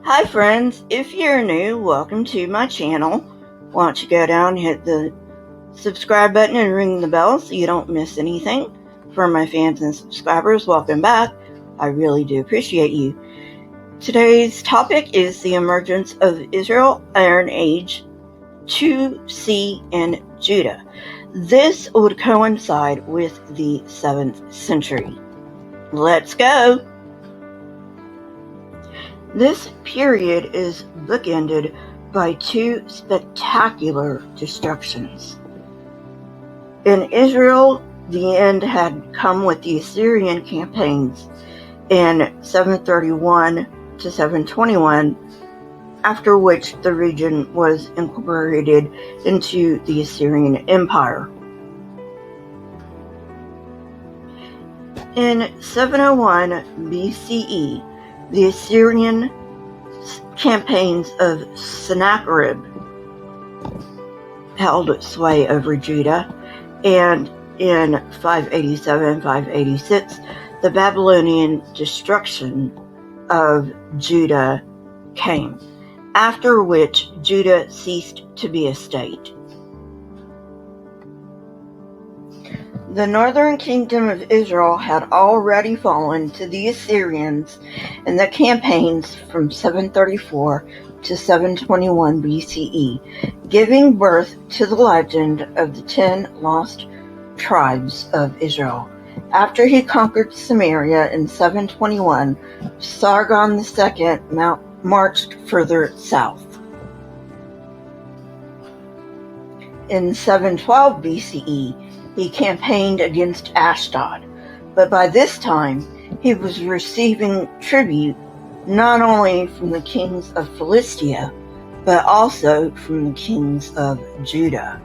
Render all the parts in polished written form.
Hi friends, if you're new, welcome to my channel. Why don't you go down, hit the subscribe button and ring the bell so you don't miss anything. For my fans and subscribers, welcome back. I really do appreciate you. Today's topic is the emergence of Israel, Iron Age, 2C, and Judah. This would coincide with the 7th century. Let's go! This period is bookended by two spectacular destructions. In Israel, the end had come with the Assyrian campaigns in 731 to 721, after which the region was incorporated into the Assyrian Empire. In 701 BCE, the Assyrian campaigns of Sennacherib held sway over Judah, and in 587-586, the Babylonian destruction of Judah came, after which Judah ceased to be a state. The northern kingdom of Israel had already fallen to the Assyrians in the campaigns from 734 to 721 BCE, giving birth to the legend of the 10 lost tribes of Israel. After he conquered Samaria in 721, Sargon II marched further south. In 712 BCE, he campaigned against Ashdod, but by this time he was receiving tribute not only from the kings of Philistia, but also from the kings of Judah.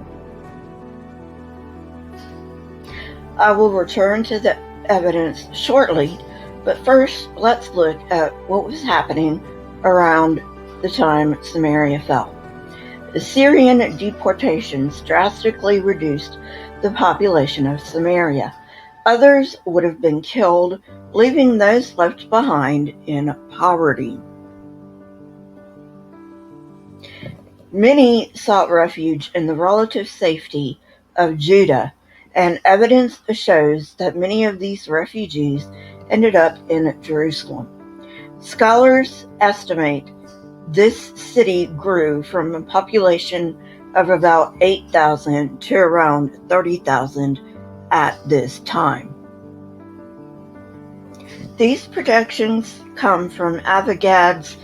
I will return to the evidence shortly, but first let's look at what was happening around the time Samaria fell. Assyrian deportations drastically reduced the population of Samaria. Others would have been killed, leaving those left behind in poverty. Many sought refuge in the relative safety of Judah, and evidence shows that many of these refugees ended up in Jerusalem. Scholars estimate this city grew from a population of about 8,000 to around 30,000 at this time. These projections come from Avogad's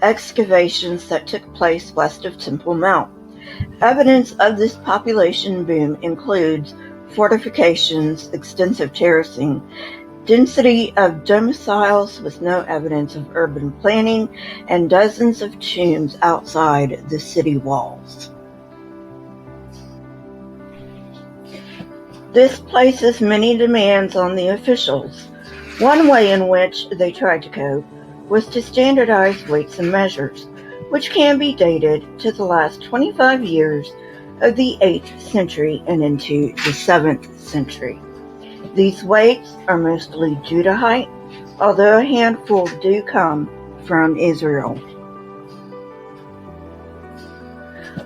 excavations that took place west of Temple Mount. Evidence of this population boom includes fortifications, extensive terracing, density of domiciles with no evidence of urban planning, and dozens of tombs outside the city walls. This places many demands on the officials. One way in which they tried to cope was to standardize weights and measures, which can be dated to the last 25 years of the 8th century and into the 7th century. These weights are mostly Judahite, although a handful do come from Israel.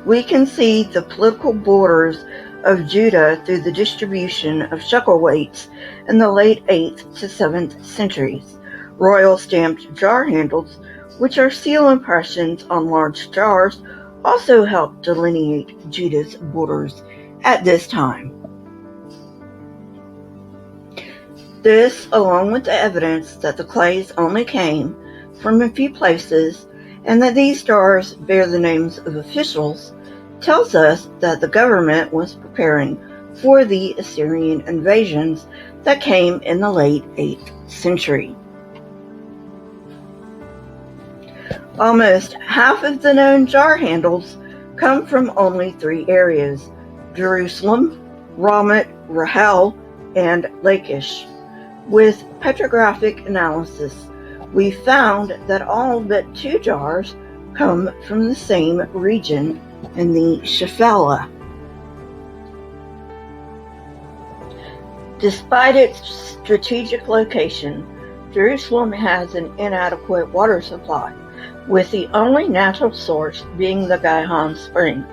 We can see the political borders of Judah through the distribution of shekel weights in the late 8th to 7th centuries. Royal stamped jar handles, which are seal impressions on large jars, also help delineate Judah's borders at this time. This, along with the evidence that the clays only came from a few places and that these jars bear the names of officials, tells us that the government was preparing for the Assyrian invasions that came in the late 8th century. Almost half of the known jar handles come from only 3 areas: Jerusalem, Ramat, Rahel, and Lachish. With petrographic analysis, we found that all but 2 jars come from the same region in the Shephelah. Despite its strategic location, Jerusalem has an inadequate water supply, with the only natural source being the Gihon Spring.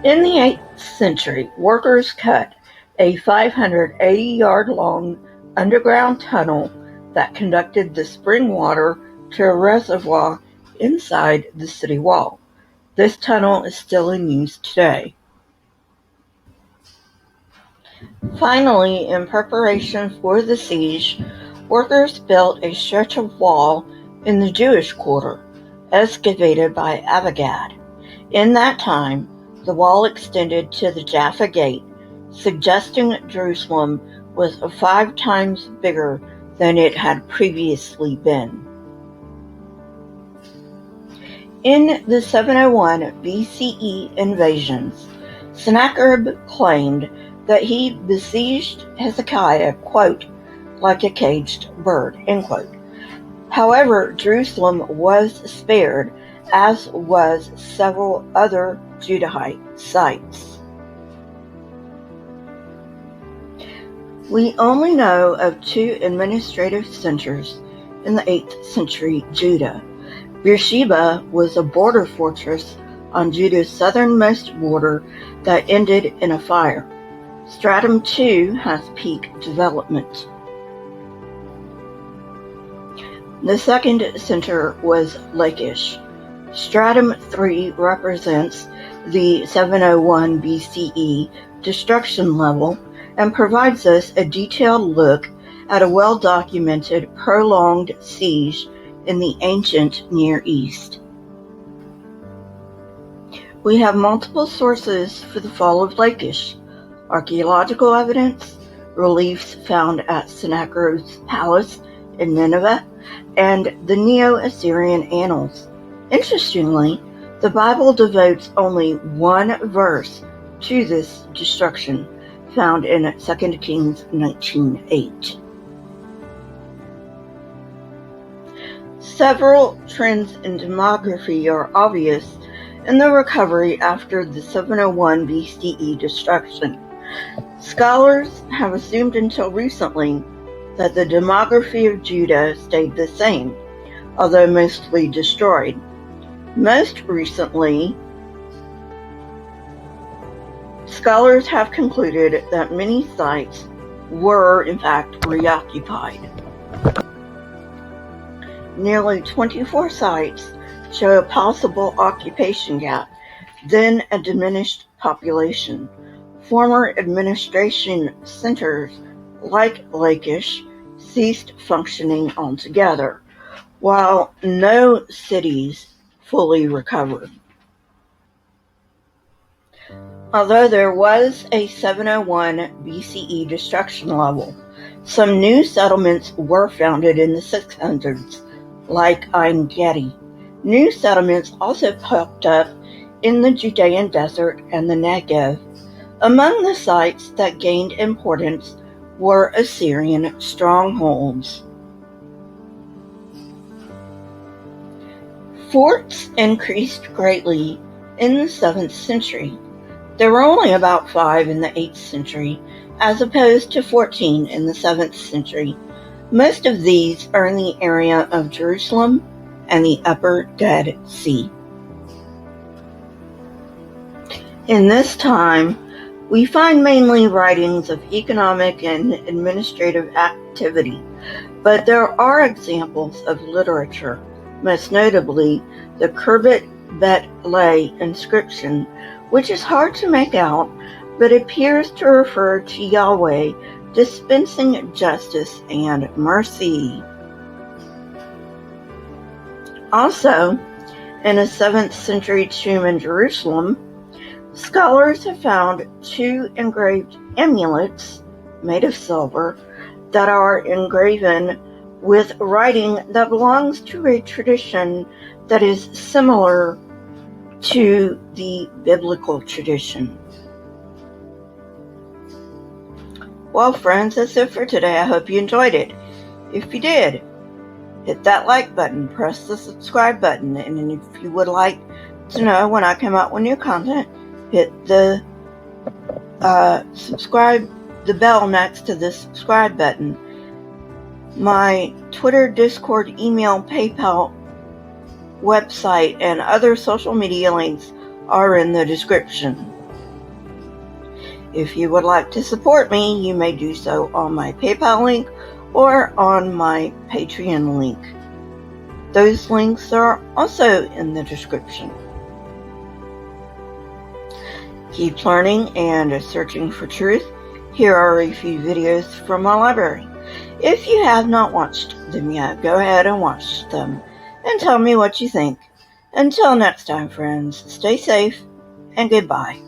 In the 8th century, workers cut a 580-yard-long underground tunnel that conducted the spring water to a reservoir inside the city wall. This tunnel is still in use today. Finally, in preparation for the siege, workers built a stretch of wall in the Jewish quarter, excavated by Avagad. In that time, the wall extended to the Jaffa Gate, suggesting Jerusalem was 5 times bigger than it had previously been. In the 701 BCE invasions, Sennacherib claimed that he besieged Hezekiah, quote, like a caged bird, end quote. However, Jerusalem was spared, as was several other Judahite sites. We only know of 2 administrative centers in the 8th century Judah. Beersheba was a border fortress on Judah's southernmost border that ended in a fire. Stratum 2 has peak development. The second center was Lachish. Stratum 3 represents the 701 BCE destruction level and provides us a detailed look at a well-documented, prolonged siege in the ancient Near East. We have multiple sources for the fall of Lachish: archaeological evidence, reliefs found at Sennacherib's palace in Nineveh, and the neo-Assyrian annals. Interestingly, the Bible devotes only 1 verse to this destruction, found in 2 Kings 19:8. Several trends in demography are obvious in the recovery after the 701 BCE destruction. Scholars have assumed until recently that the demography of Judah stayed the same, although mostly destroyed. Most recently, scholars have concluded that many sites were, in fact, reoccupied. Nearly 24 sites show a possible occupation gap, then a diminished population. Former administration centers like Lachish ceased functioning altogether, while no cities fully recovered. Although there was a 701 BCE destruction level, some new settlements were founded in the 600s, like Ein Gedi. New settlements also popped up in the Judean desert and the Negev. Among the sites that gained importance were Assyrian strongholds. Forts increased greatly in the 7th century. There were only about 5 in the 8th century, as opposed to 14 in the 7th century. Most of these are in the area of Jerusalem and the Upper Dead Sea. In this time, we find mainly writings of economic and administrative activity, but there are examples of literature, most notably the Khirbet Bet Lay inscription, which is hard to make out, but appears to refer to Yahweh dispensing justice and mercy. Also, in a 7th century tomb in Jerusalem, scholars have found 2 engraved amulets made of silver that are engraven with writing that belongs to a tradition that is similar to the biblical tradition. Well, friends, that's it for today. I hope you enjoyed it. If you did, hit that like button, press the subscribe button, and if you would like to know when I come out with new content, hit the the bell next to the subscribe button. My Twitter, Discord, email, PayPal, website, and other social media links are in the description. If you would like to support me, you may do so on my PayPal link or on my Patreon link. Those links are also in the description. Keep learning and searching for truth. Here are a few videos from my library. If you have not watched them yet, go ahead and watch them and tell me what you think. Until next time, friends, stay safe and goodbye.